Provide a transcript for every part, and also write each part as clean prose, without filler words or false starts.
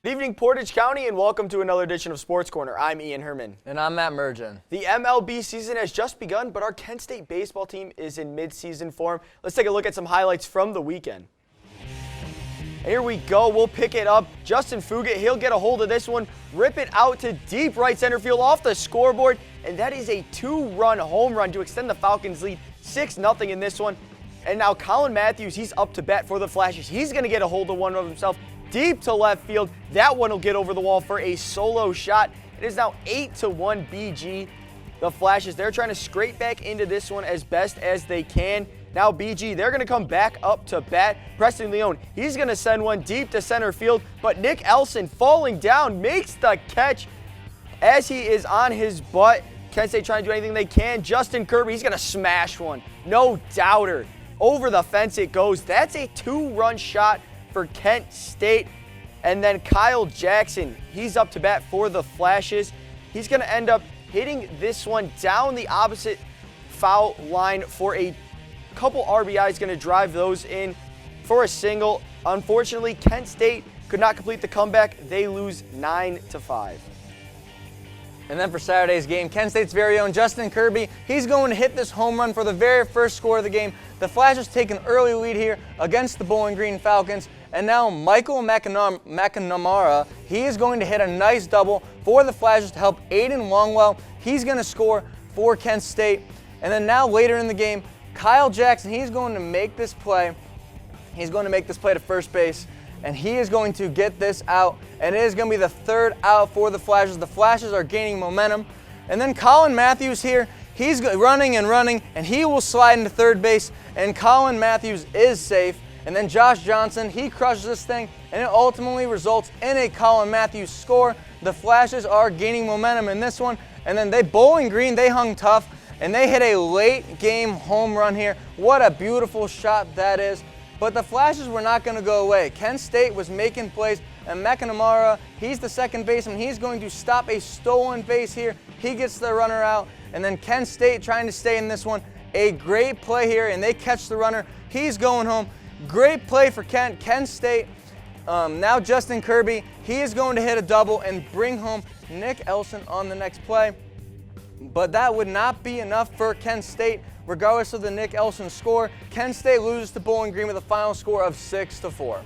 Good evening, Portage County, and welcome to another edition of Sports Corner. I'm Ian Herrmann. And I'm Matt Mergen. The MLB season has just begun, but our Kent State baseball team is in mid-season form. Let's take a look at some highlights from the weekend. Here we go. We'll pick it up. Justin Fugit, he'll get a hold of this one, rip it out to deep right center field off the scoreboard, and that is a two-run home run to extend the Falcons' lead 6-0 in this one. And now Colin Matthews, he's up to bat for the Flashes. He's going to get a hold of one of himself deep to left field. That one will get over the wall for a solo shot. It is now 8-1 BG. The Flashes, they're trying to scrape back into this one as best as they can. Now BG, they're going to come back up to bat. Preston Leone, he's going to send one deep to center field, but Nick Elson falling down makes the catch as he is on his butt. Kent State trying to do anything they can. Justin Kirby, he's going to smash one. No doubter. Over the fence it goes. That's a two-run shot for Kent State. And then Kyle Jackson, he's up to bat for the Flashes. He's going to end up hitting this one down the opposite foul line for a couple RBIs, going to drive those in for a single. Unfortunately, Kent State could not complete the comeback. They lose 9-5. And then for Saturday's game, Kent State's very own Justin Kirby, he's going to hit this home run for the very first score of the game. The Flashes take an early lead here against the Bowling Green Falcons. And now Michael McNamara, he is going to hit a nice double for the Flashes to help Aiden Longwell. He's going to score for Kent State. And then now later in the game, Kyle Jackson, he's going to make this play. He's going to make this play to first base, and he is going to get this out, and it is going to be the third out for the Flashes. The Flashes are gaining momentum. And then Colin Matthews here, he's running, and he will slide into third base, and Colin Matthews is safe. And then Josh Johnson, he crushes this thing, and it ultimately results in a Colin Matthews score. The Flashes are gaining momentum in this one, and then Bowling Green, they hung tough, and they hit a late game home run here. What a beautiful shot that is. But the Flashes were not going to go away. Kent State was making plays, and McNamara, he's the second baseman. He's going to stop a stolen base here. He gets the runner out, and then Kent State trying to stay in this one. A great play here, and they catch the runner. He's going home. Great play for Kent State. Now Justin Kirby, he is going to hit a double and bring home Nick Elson on the next play. But that would not be enough for Kent State. Regardless of the Nick Elson score, Kent State loses to Bowling Green with a final score of 6-4.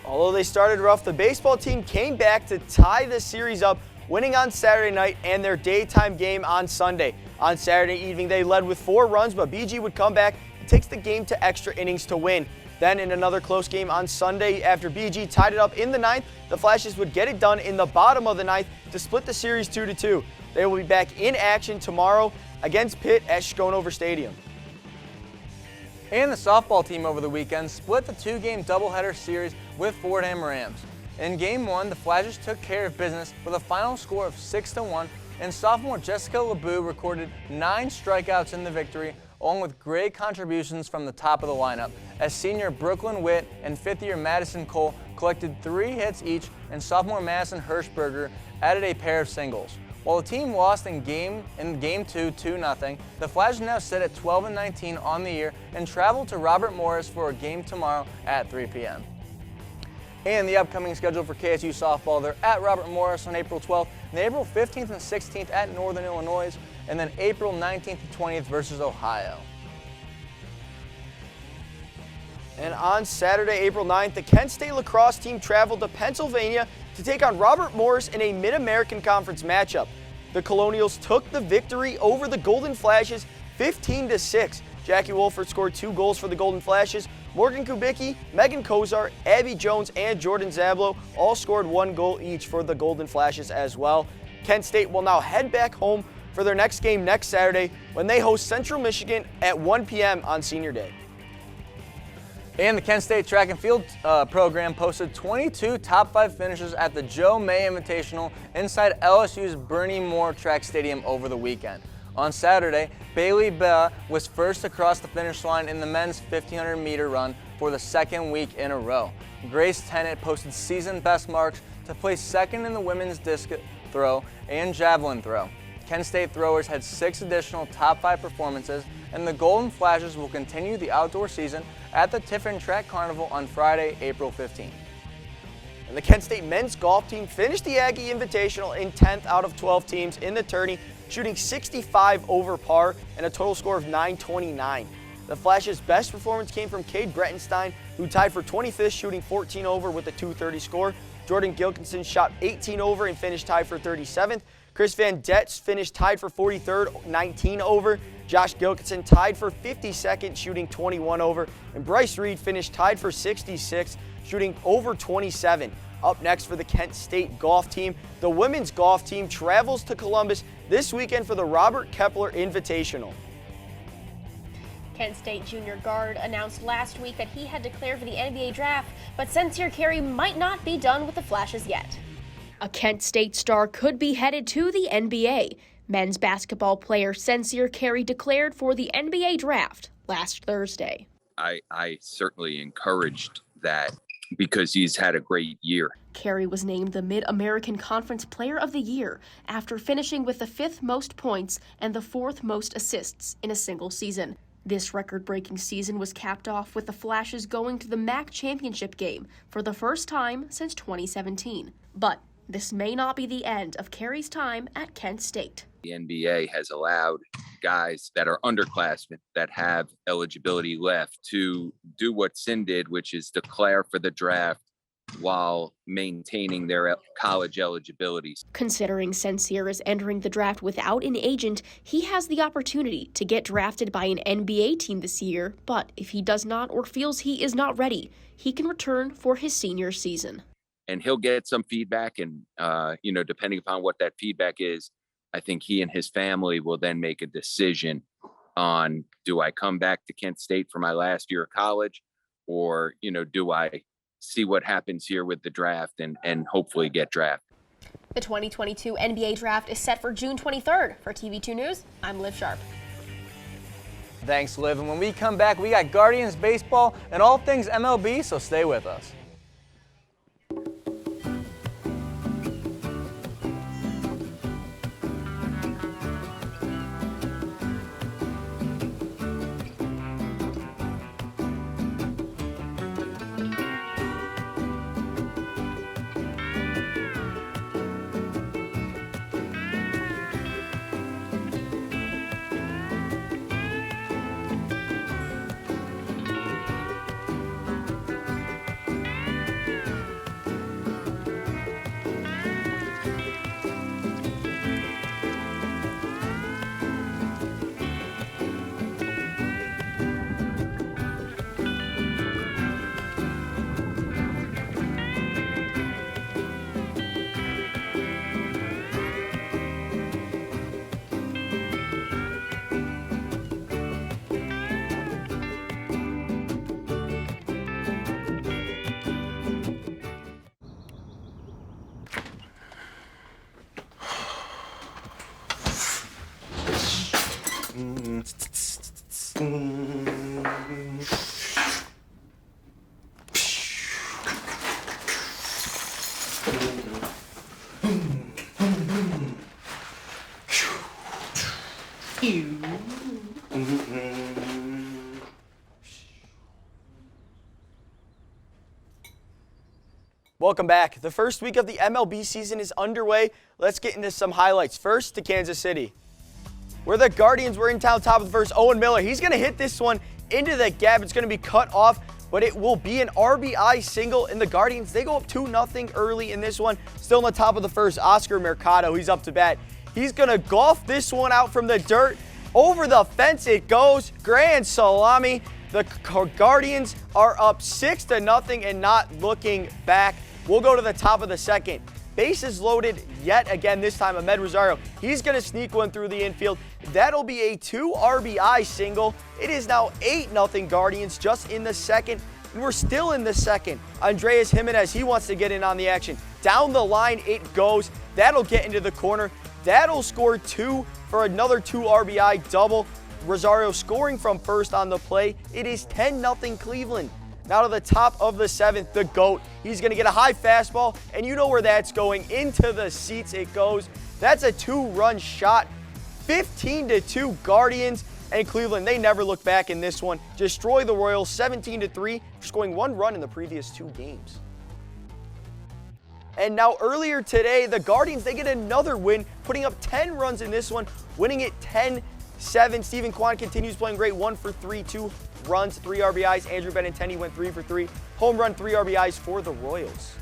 Although they started rough, the baseball team came back to tie the series up, winning on Saturday night and their daytime game on Sunday. On Saturday evening, they led with 4 runs, but BG would come back and takes the game to extra innings to win. Then in another close game on Sunday, after BG tied it up in the 9th, the Flashes would get it done in the bottom of the 9th to split the series 2-2. They will be back in action tomorrow against Pitt at Schoonover Stadium. And the softball team over the weekend split the 2-game doubleheader series with Fordham Rams. In Game 1, the Flashes took care of business with a final score of 6-1, and sophomore Jessica LeBeau recorded 9 strikeouts in the victory, along with great contributions from the top of the lineup, as senior Brooklyn Witt and 5th-year Madison Cole collected 3 hits each, and sophomore Madison Hirschberger added a pair of singles. While the team lost in Game 2 2-0, the Flashes now sit at 12-19 on the year and travel to Robert Morris for a game tomorrow at 3 p.m. And the upcoming schedule for KSU softball, they're at Robert Morris on April 12th, and April 15th and 16th at Northern Illinois, and then April 19th and 20th versus Ohio. And on Saturday, April 9th, the Kent State lacrosse team traveled to Pennsylvania to take on Robert Morris in a Mid-American Conference matchup. The Colonials took the victory over the Golden Flashes 15-6. Jackie Wolford scored 2 goals for the Golden Flashes. Morgan Kubicki, Megan Kozar, Abby Jones, and Jordan Zablo all scored 1 goal each for the Golden Flashes as well. Kent State will now head back home for their next game next Saturday when they host Central Michigan at 1 p.m. on Senior Day. And the Kent State track and field program posted 22 top 5 finishes at the Joe May Invitational inside LSU's Bernie Moore Track Stadium over the weekend. On Saturday, Bailey Bea was first across the finish line in the men's 1,500-meter run for the 2nd week in a row. Grace Tennant posted season best marks to place 2nd in the women's disc throw and javelin throw. Kent State throwers had 6 additional top 5 performances, and the Golden Flashes will continue the outdoor season at the Tiffin Track Carnival on Friday, April 15th. And the Kent State men's golf team finished the Aggie Invitational in 10th out of 12 teams in the tourney, shooting 65 over par and a total score of 929. The Flash's best performance came from Cade Brettenstein, who tied for 25th, shooting 14 over with a 230 score. Jordan Gilkinson shot 18 over and finished tied for 37th. Chris Van Detz finished tied for 43rd, 19 over. Josh Gilkinson tied for 52nd, shooting 21 over. And Bryce Reed finished tied for 66th, shooting over 27. Up next for the Kent State golf team, the women's golf team travels to Columbus this weekend for the Robert Kepler Invitational. Kent State junior guard announced last week that he had declared for the NBA draft, but Sincere Carey might not be done with the Flashes yet. A Kent State star could be headed to the NBA. Men's basketball player Sincere Carey declared for the NBA draft last Thursday. I certainly encouraged that because he's had a great year. Carey was named the Mid-American Conference Player of the Year after finishing with the 5th most points and the 4th most assists in a single season. This record-breaking season was capped off with the Flashes going to the MAC championship game for the first time since 2017. But this may not be the end of Carey's time at Kent State. The NBA has allowed guys that are underclassmen that have eligibility left to do what Sin did, which is declare for the draft while maintaining their college eligibilities. Considering Sincere is entering the draft without an agent, he has the opportunity to get drafted by an NBA team this year, but if he does not or feels he is not ready, he can return for his senior season. And he'll get some feedback, and depending upon what that feedback is, I think he and his family will then make a decision on, do I come back to Kent State for my last year of college, or, do I see what happens here with the draft and hopefully get drafted. The 2022 NBA draft is set for June 23rd. For TV2 News, I'm Liv Sharp. Thanks, Liv. And when we come back, we got Guardians baseball and all things MLB, so stay with us. Welcome back. The first week of the MLB season is underway. Let's get into some highlights. First to Kansas City, where the Guardians were in town top of the first. Owen Miller, he's going to hit this one into the gap. It's going to be cut off, but it will be an RBI single, and the Guardians, they go up 2-0 early in this one. Still in the top of the first, Oscar Mercado, he's up to bat. He's going to golf this one out from the dirt. Over the fence it goes. Grand salami. The Guardians are up 6-0 and not looking back. We'll go to the top of the second. Bases loaded yet again, this time Ahmed Rosario. He's going to sneak one through the infield. That'll be a 2 RBI single. It is now 8-0 Guardians just in the second. And we're still in the second. Andreas Jimenez, he wants to get in on the action. Down the line it goes. That'll get into the corner. That'll score 2 for another 2 RBI double. Rosario scoring from first on the play. It is 10-0 Cleveland. Now to the top of the seventh, the GOAT. He's going to get a high fastball, and you know where that's going. Into the seats it goes. That's a 2-run shot. 15-2 Guardians, and Cleveland, they never look back in this one. Destroy the Royals 17-3, scoring 1 run in the previous 2 games. And now earlier today, the Guardians, they get another win, putting up 10 runs in this one, winning it 10-7. Stephen Kwan continues playing great, 1 for 3, 2 runs, 3 RBIs. Andrew Benintendi went 3 for 3. Home run, 3 RBIs for the Royals.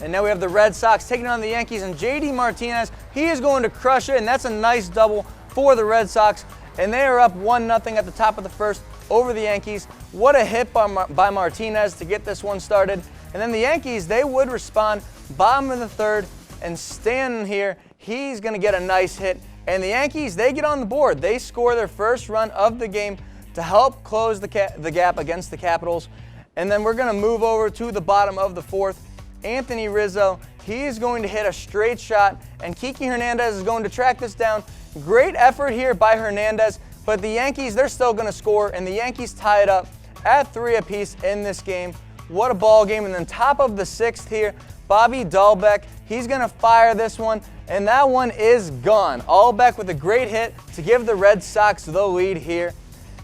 And now we have the Red Sox taking on the Yankees, and JD Martinez, he is going to crush it, and that's a nice double for the Red Sox. And they are up 1-0 at the top of the first over the Yankees. What a hit by Martinez to get this one started. And then the Yankees, they would respond, bottom of the third, and Stanton here, he's going to get a nice hit. And the Yankees, they get on the board. They score their first run of the game to help close the gap against the Capitals. And then we're going to move over to the bottom of the fourth. Anthony Rizzo, he's going to hit a straight shot, and Kiki Hernandez is going to track this down. Great effort here by Hernandez, but the Yankees, they're still going to score, and the Yankees tie it up at 3 apiece in this game. What a ball game. And then top of the sixth here, Bobby Dahlbeck, he's going to fire this one, and that one is gone. Dahlbeck with a great hit to give the Red Sox the lead here.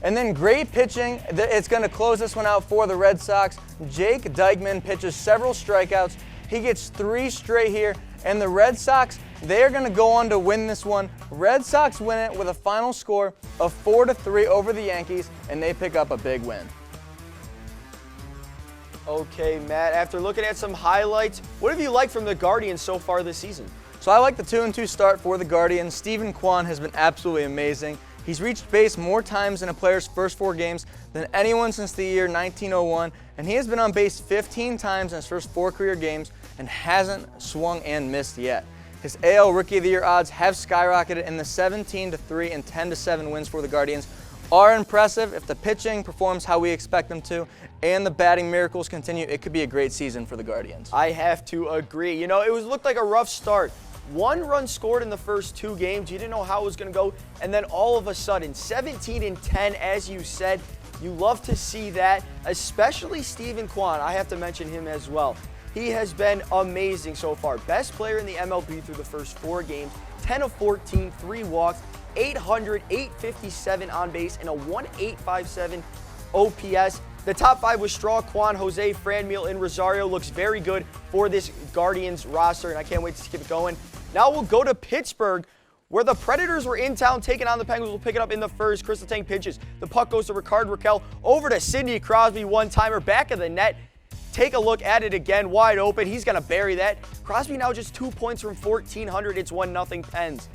And then great pitching, it's going to close this one out for the Red Sox. Jake Dykman pitches several strikeouts. He gets 3 straight here, and the Red Sox, they are going to go on to win this one. Red Sox win it with a final score of 4-3 over the Yankees, and they pick up a big win. Okay, Matt, after looking at some highlights, what have you liked from the Guardians so far this season? So I like the 2-2 start for the Guardians. Stephen Kwan has been absolutely amazing. He's reached base more times in a player's first 4 games than anyone since the year 1901, and he has been on base 15 times in his first 4 career games and hasn't swung and missed yet. His AL Rookie of the Year odds have skyrocketed, and the 17-3 and 10-7 wins for the Guardians are impressive. If the pitching performs how we expect them to and the batting miracles continue, it could be a great season for the Guardians. I have to agree. You know, it looked like a rough start. 1 run scored in the first 2 games. You didn't know how it was going to go. And then all of a sudden, 17-10, as you said. You love to see that, especially Stephen Kwan. I have to mention him as well. He has been amazing so far. Best player in the MLB through the first 4 games. 10 of 14, 3 walks, 800, 857 on base, and a 1.857 OPS. The top 5 was Straw, Kwan, Jose, Franmil, and Rosario. Looks very good for this Guardians roster, and I can't wait to keep it going. Now we'll go to Pittsburgh, where the Predators were in town taking on the Penguins. We'll pick it up in the first. Crystal Tank pitches. The puck goes to Rickard Rakell. Over to Sidney Crosby, one-timer, back of the net. Take a look at it again, wide open. He's going to bury that. Crosby now just 2 points from 1,400. It's 1-0 Pens.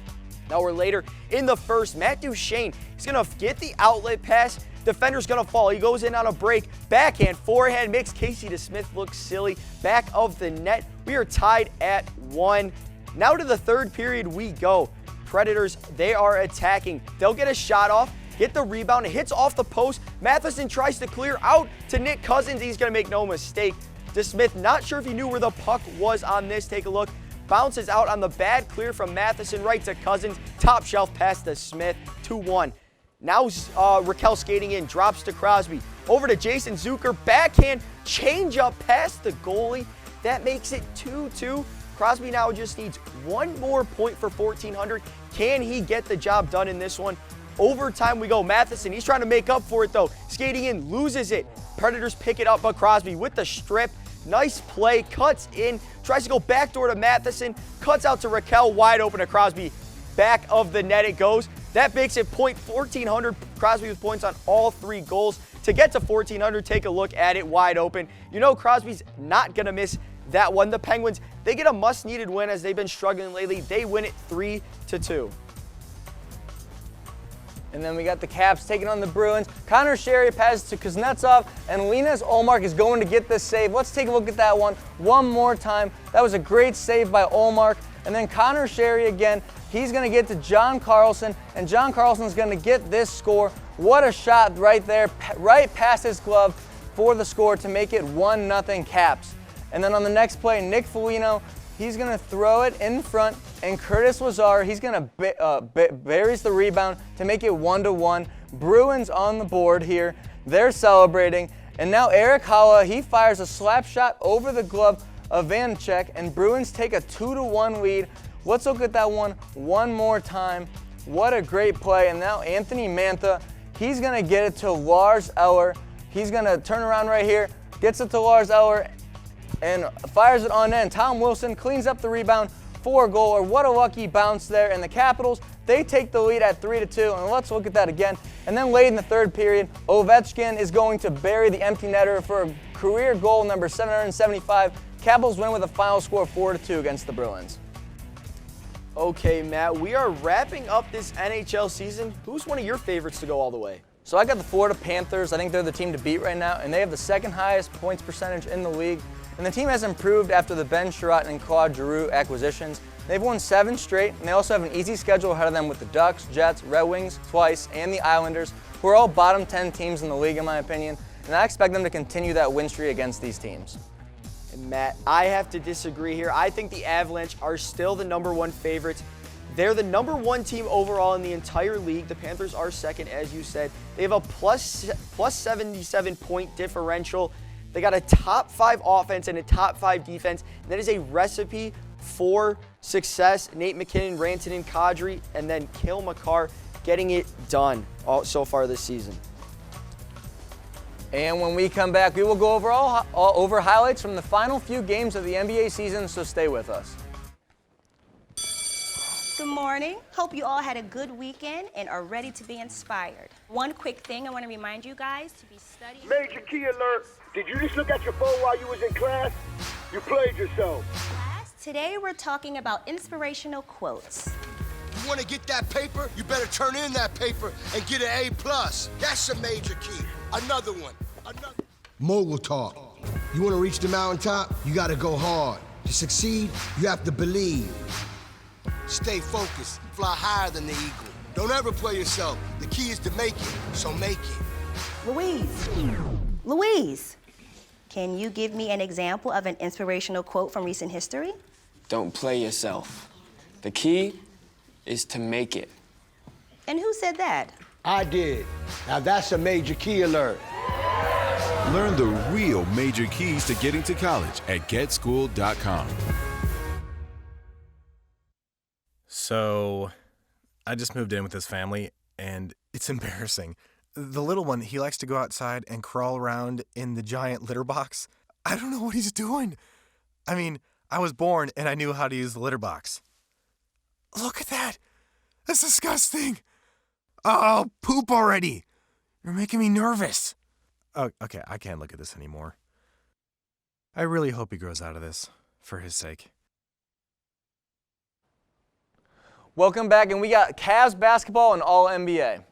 Now we're later in the first. Matt Duchene, he's going to get the outlet pass. Defender's going to fall. He goes in on a break. Backhand, forehand mix. Casey DeSmith looks silly. Back of the net. We are tied at 1. Now to the third period we go. Predators, they are attacking. They'll get a shot off, get the rebound. It hits off the post. Matheson tries to clear out to Nick Cousins. He's going to make no mistake. DeSmith, not sure if he knew where the puck was on this. Take a look. Bounces out on the bad clear from Matheson right to Cousins. Top shelf pass to Smith. 2-1. Now Rakell skating in. Drops to Crosby. Over to Jason Zucker. Backhand. Change up past the goalie. That makes it 2-2. Crosby now just needs 1 more point for 1,400. Can he get the job done in this one? Overtime we go. Matheson, he's trying to make up for it though. Skating in, loses it. Predators pick it up, but Crosby with the strip. Nice play, cuts in, tries to go backdoor to Matheson, cuts out to Rakell, wide open to Crosby. Back of the net it goes. That makes it point 1,400. Crosby with points on all 3 goals. To get to 1,400, take a look at it, wide open. You know Crosby's not going to miss that one. The Penguins, they get a must-needed win as they've been struggling lately. They win it 3-2. And then we got the Caps taking on the Bruins. Connor Sherry passes to Kuznetsov, and Linus Ullmark is going to get this save. Let's take a look at that one more time. That was a great save by Ullmark. And then Connor Sherry again, he's going to get to John Carlson, and John Carlson's going to get this score. What a shot right there, right past his glove for the score to make it 1-0 Caps. And then on the next play, Nick Foligno, he's going to throw it in front, and Curtis Lazar, he's going to buries the rebound to make it 1-1. Bruins on the board here. They're celebrating. And now Eric Haula, he fires a slap shot over the glove of Vanacek, and Bruins take a 2-1 lead. Let's look at that one more time. What a great play. And now Anthony Mantha, he's going to get it to Lars Eller. He's going to turn around right here, gets it to Lars Eller, and fires it on end. Tom Wilson cleans up the rebound for a goal. Or what a lucky bounce there. And the Capitals, they take the lead at 3-2. And let's look at that again. And then late in the third period, Ovechkin is going to bury the empty netter for a career goal number 775. Capitals win with a final score of 4-2 against the Bruins. Okay, Matt, we are wrapping up this NHL season. Who's one of your favorites to go all the way? So I got the Florida Panthers. I think they're the team to beat right now, and they have the second highest points percentage in the league. And the team has improved after the Ben Sherratt and Claude Giroux acquisitions. They've won 7 straight, and they also have an easy schedule ahead of them with the Ducks, Jets, Red Wings twice, and the Islanders, who are all bottom 10 teams in the league in my opinion. And I expect them to continue that win streak against these teams. And Matt, I have to disagree here. I think the Avalanche are still the #1 favorites. They're the #1 team overall in the entire league. The Panthers are second, as you said. They have a plus 77 point differential. They got a top 5 offense and a top 5 defense. And that is a recipe for success. Nate McKinnon, Rantanen, Kadri, and then Cale Makar getting it done so far this season. And when we come back, we will go over over highlights from the final few games of the NBA season, so stay with us. Good morning. Hope you all had a good weekend and are ready to be inspired. One quick thing I want to remind you guys to be studying. Major key alert. Did you just look at your phone while you was in class? You played yourself. Today we're talking about inspirational quotes. You want to get that paper? You better turn in that paper and get an A+. That's a major key. Another one. Mogul talk. You want to reach the mountaintop? You got to go hard. To succeed, you have to believe. Stay focused. Fly higher than the eagle. Don't ever play yourself. The key is to make it, so make it. Louise, can you give me an example of an inspirational quote from recent history? Don't play yourself. The key is to make it. And who said that? I did. Now that's a major key alert. Learn the real major keys to getting to college at getschool.com. So, I just moved in with his family, and it's embarrassing. The little one, he likes to go outside and crawl around in the giant litter box. I don't know what he's doing. I mean, I was born and I knew how to use the litter box. Look at that. That's disgusting. Oh, poop already. You're making me nervous. Oh, okay, I can't look at this anymore. I really hope he grows out of this, for his sake. Welcome back, and we got Cavs basketball and all NBA.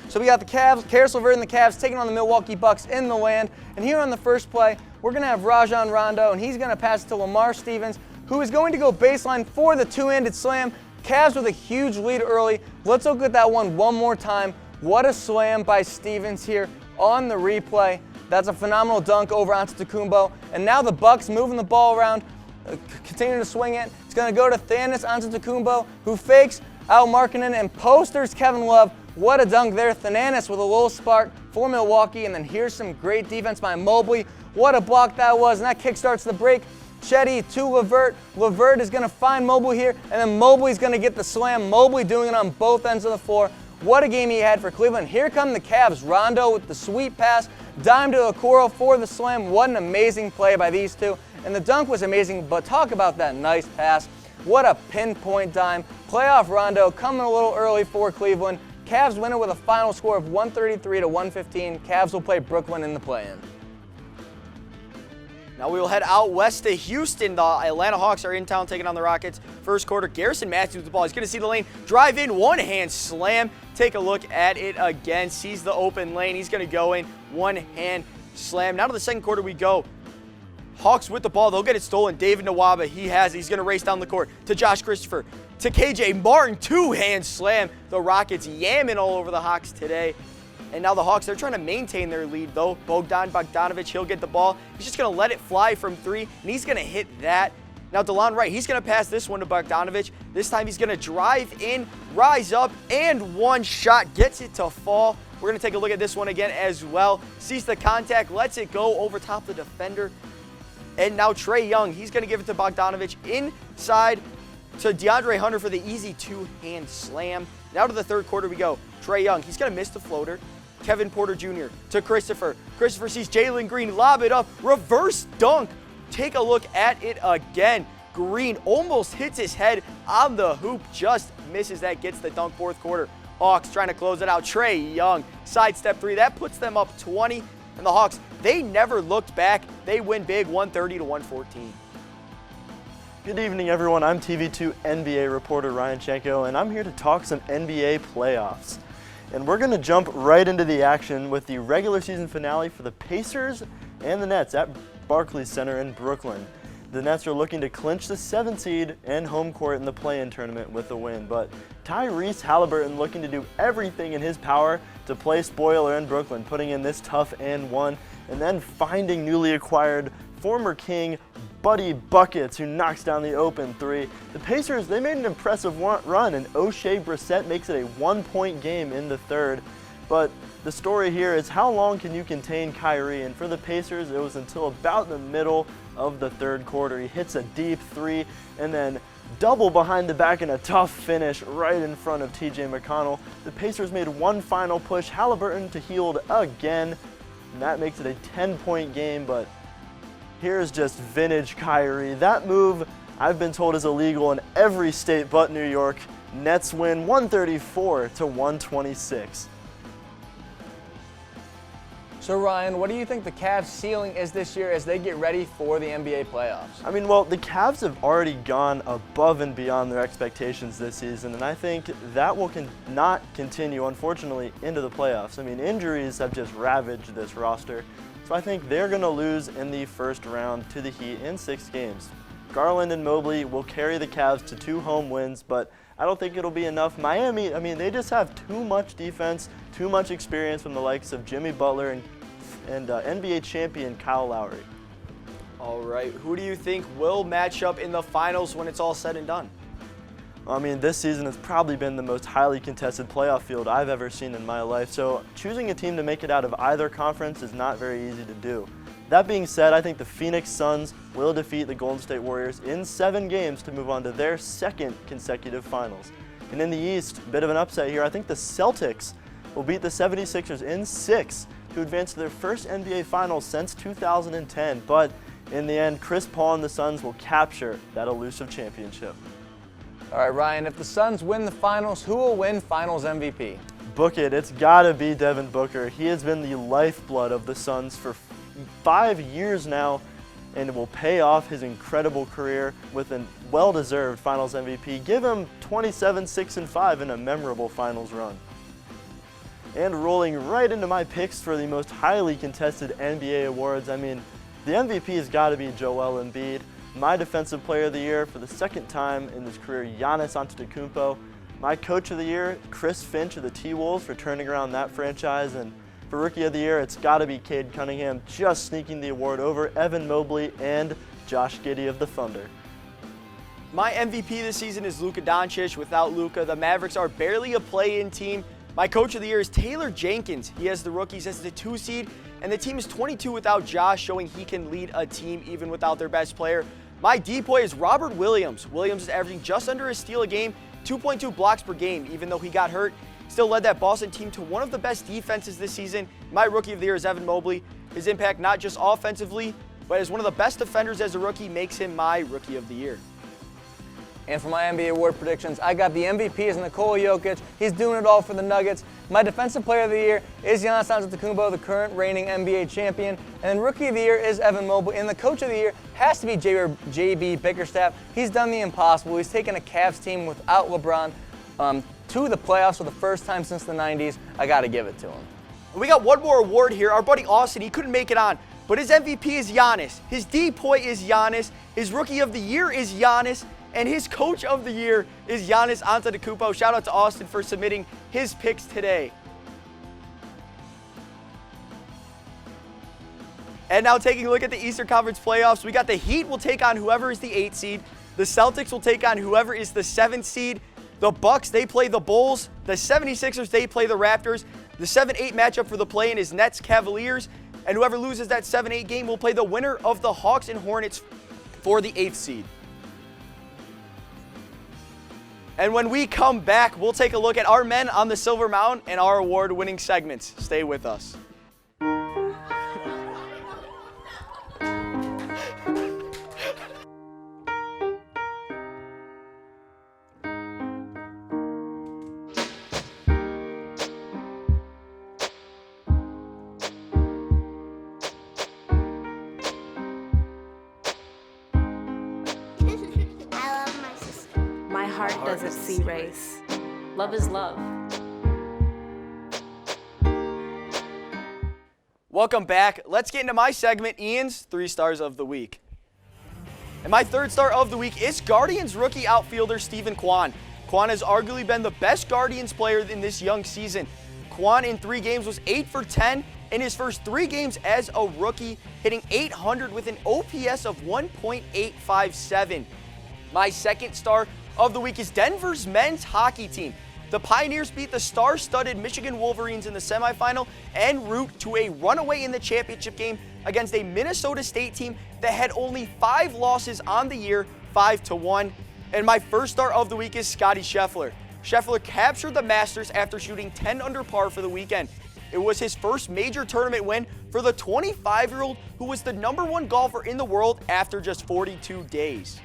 So we got the Cavs, Karis LeVert and the Cavs taking on the Milwaukee Bucks in the land. And here on the first play, we're going to have Rajon Rondo, and he's going to pass it to Lamar Stevens, who is going to go baseline for the two-handed slam. Cavs with a huge lead early. Let's look at that one more time. What a slam by Stevens here on the replay. That's a phenomenal dunk over Antetokounmpo. And now the Bucks moving the ball around, continuing to swing it. It's going to go to Giannis Antetokounmpo, who fakes out Markkanen and posters Kevin Love. What a dunk there. Giannis with a little spark for Milwaukee. And then here's some great defense by Mobley. What a block that was. And that kickstarts the break. Chetty to LeVert. LeVert is going to find Mobley here. And then Mobley's going to get the slam. Mobley doing it on both ends of the floor. What a game he had for Cleveland. Here come the Cavs. Rondo with the sweet pass. Dime to Okoro for the slam. What an amazing play by these two. And the dunk was amazing, but talk about that nice pass. What a pinpoint dime. Playoff Rondo coming a little early for Cleveland. Cavs win it with a final score of 133-115. Cavs will play Brooklyn in the play-in. Now we will head out west to Houston. The Atlanta Hawks are in town taking on the Rockets. First quarter, Garrison Matthews with the ball. He's going to see the lane, drive in, one-hand slam. Take a look at it again. Sees the open lane. He's going to go in, one-hand slam. Now to the second quarter we go. Hawks with the ball. They'll get it stolen. David Nwaba, he has it. He's going to race down the court to Josh Christopher, to KJ Martin, two-hand slam. The Rockets yamming all over the Hawks today. And now the Hawks, they're trying to maintain their lead, though. Bogdan Bogdanovic, he'll get the ball. He's just going to let it fly from three, and he's going to hit that. Now DeLon Wright, he's going to pass this one to Bogdanovic. This time he's going to drive in, rise up, and one shot. Gets it to fall. We're going to take a look at this one again as well. Sees the contact, lets it go over top the defender. And now Trae Young, he's going to give it to Bogdanovic inside to DeAndre Hunter for the easy two-hand slam. Now to the third quarter we go. Trae Young, he's going to miss the floater. Kevin Porter Jr. to Christopher. Christopher sees Jalen Green lob it up, reverse dunk. Take a look at it again. Green almost hits his head on the hoop, just misses that, gets the dunk. Fourth quarter. Hawks trying to close it out. Trey Young, sidestep three. That puts them up 20. And the Hawks, they never looked back. They win big, 130-114. Good evening, everyone. I'm TV2 NBA reporter Ryan Shanko, and I'm here to talk some NBA playoffs. And we're going to jump right into the action with the regular season finale for the Pacers and the Nets at Barclays Center in Brooklyn. The Nets are looking to clinch the 7th seed and home court in the play-in tournament with a win, but Tyrese Halliburton looking to do everything in his power to play spoiler in Brooklyn, putting in this tough and one, and then finding newly acquired former King Buddy Buckets, who knocks down the open three. The Pacers, they made an impressive run, and O'Shea Brissett makes it a 1-point game in the third. But the story here is, how long can you contain Kyrie? And for the Pacers, it was until about the middle of the third quarter. He hits a deep three and then double behind the back in a tough finish right in front of TJ McConnell. The Pacers made one final push. Halliburton to Hield again, and that makes it a 10-point game. But here's just vintage Kyrie. That move, I've been told, is illegal in every state but New York. Nets win 134-126. So Ryan, what do you think the Cavs' ceiling is this year as they get ready for the NBA playoffs? I mean, well, the Cavs have already gone above and beyond their expectations this season, and I think that will not continue, unfortunately, into the playoffs. I mean, injuries have just ravaged this roster, so I think they're going to lose in the first round to the Heat in 6 games. Garland and Mobley will carry the Cavs to 2 home wins, but I don't think it'll be enough. Miami, I mean, they just have too much defense, too much experience from the likes of Jimmy Butler and NBA champion Kyle Lowry. All right, who do you think will match up in the finals when it's all said and done? I mean, this season has probably been the most highly contested playoff field I've ever seen in my life, so choosing a team to make it out of either conference is not very easy to do. That being said, I think the Phoenix Suns will defeat the Golden State Warriors in 7 games to move on to their 2nd consecutive finals. And in the East, a bit of an upset here, I think the Celtics will beat the 76ers in 6 to advance to their first NBA Finals since 2010. But in the end, Chris Paul and the Suns will capture that elusive championship. All right, Ryan, if the Suns win the finals, who will win Finals MVP? Book it. It's got to be Devin Booker. He has been the lifeblood of the Suns for 5 years now, and it will pay off his incredible career with a well-deserved Finals MVP. Give him 27-6-5 in a memorable Finals run. And rolling right into my picks for the most highly contested NBA awards, I mean, the MVP has got to be Joel Embiid. My Defensive Player of the Year for the 2nd time in his career, Giannis Antetokounmpo. My Coach of the Year, Chris Finch of the T-Wolves, for turning around that franchise. And for Rookie of the Year, it's got to be Cade Cunningham, just sneaking the award over Evan Mobley and Josh Giddey of the Thunder. My MVP this season is Luka Doncic. Without Luka, the Mavericks are barely a play-in team. My Coach of the Year is Taylor Jenkins. He has the rookies as the 2 seed, and the team is 22 without Josh, showing he can lead a team even without their best player. My D-boy is Robert Williams. Williams is averaging just under a steal a game, 2.2 blocks per game, even though he got hurt. Still led that Boston team to one of the best defenses this season. My Rookie of the Year is Evan Mobley. His impact, not just offensively, but as one of the best defenders as a rookie, makes him my Rookie of the Year. And for my NBA award predictions, I got the MVP is Nikola Jokic. He's doing it all for the Nuggets. My Defensive Player of the Year is Giannis Antetokounmpo, the current reigning NBA champion. And Rookie of the Year is Evan Mobley. And the Coach of the Year has to be JB Bickerstaff. He's done the impossible. He's taken a Cavs team without LeBron to the playoffs for the first time since the 90s. I got to give it to him. We got one more award here. Our buddy Austin, he couldn't make it on, but his MVP is Giannis. His D-boy is Giannis. His Rookie of the Year is Giannis. And his Coach of the Year is Giannis Antetokounmpo. Shout out to Austin for submitting his picks today. And now taking a look at the Eastern Conference playoffs, we got the Heat will take on whoever is the 8th seed. The Celtics will take on whoever is the 7th seed. The Bucks, they play the Bulls. The 76ers, they play the Raptors. The 7-8 matchup for the play-in is Nets Cavaliers. And whoever loses that 7-8 game will play the winner of the Hawks and Hornets for the 8th seed. And when we come back, we'll take a look at our men on the Silver Mountain and our award-winning segments. Stay with us. My heart doesn't see race. Love is love. Welcome back. Let's get into my segment, Ian's 3 stars of the week. And my 3rd star of the week is Guardians rookie outfielder Stephen Kwan. Kwan has arguably been the best Guardians player in this young season. Kwan in 3 games was 8 for 10 in his first 3 games as a rookie, hitting .800 with an OPS of 1.857. My 2nd star of the week is Denver's men's hockey team. The Pioneers beat the star-studded Michigan Wolverines in the semifinal en route to a runaway in the championship game against a Minnesota State team that had only 5 losses on the year, 5-1. And my 1st star of the week is Scotty Scheffler. Scheffler captured the Masters after shooting 10 under par for the weekend. It was his first major tournament win for the 25-year-old who was the #1 golfer in the world after just 42 days.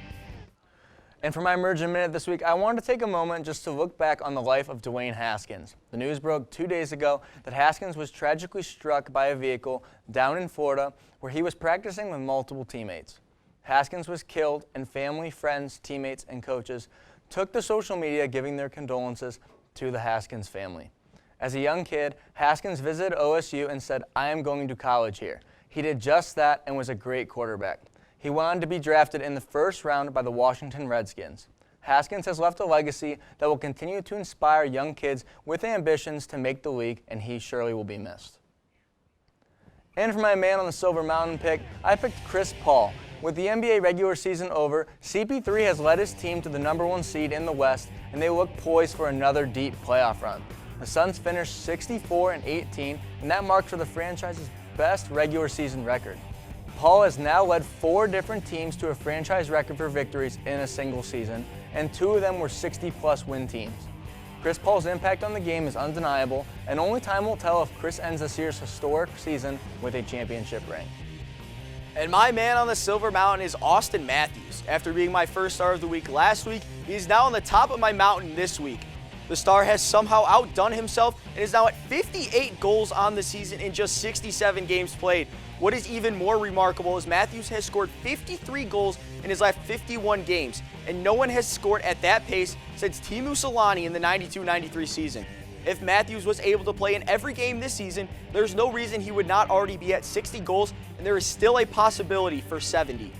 And for my Mergen Minute this week, I wanted to take a moment just to look back on the life of Dwayne Haskins. The news broke 2 days ago that Haskins was tragically struck by a vehicle down in Florida where he was practicing with multiple teammates. Haskins was killed, and family, friends, teammates, and coaches took to social media giving their condolences to the Haskins family. As a young kid, Haskins visited OSU and said, "I am going to college here." He did just that and was a great quarterback. He went on to be drafted in the 1st round by the Washington Redskins. Haskins has left a legacy that will continue to inspire young kids with ambitions to make the league, and he surely will be missed. And for my man on the Silver Mountain pick, I picked Chris Paul. With the NBA regular season over, CP3 has led his team to the #1 seed in the West, and they look poised for another deep playoff run. The Suns finished 64-18, and that marks for the franchise's best regular season record. Paul has now led 4 different teams to a franchise record for victories in a single season, and 2 of them were 60-plus win teams. Chris Paul's impact on the game is undeniable, and only time will tell if Chris ends this year's historic season with a championship ring. And my man on the Silver Mountain is Austin Matthews. After being my 1st star of the week last week, he's now on the top of my mountain this week. The star has somehow outdone himself and is now at 58 goals on the season in just 67 games played. What is even more remarkable is Matthews has scored 53 goals in his last 51 games, and no one has scored at that pace since Teemu Selanne in the 92-93 season. If Matthews was able to play in every game this season, there's no reason he would not already be at 60 goals, and there is still a possibility for 70.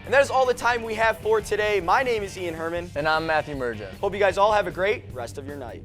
And that is all the time we have for today. My name is Ian Herrmann. And I'm Matthew Mergen. Hope you guys all have a great rest of your night.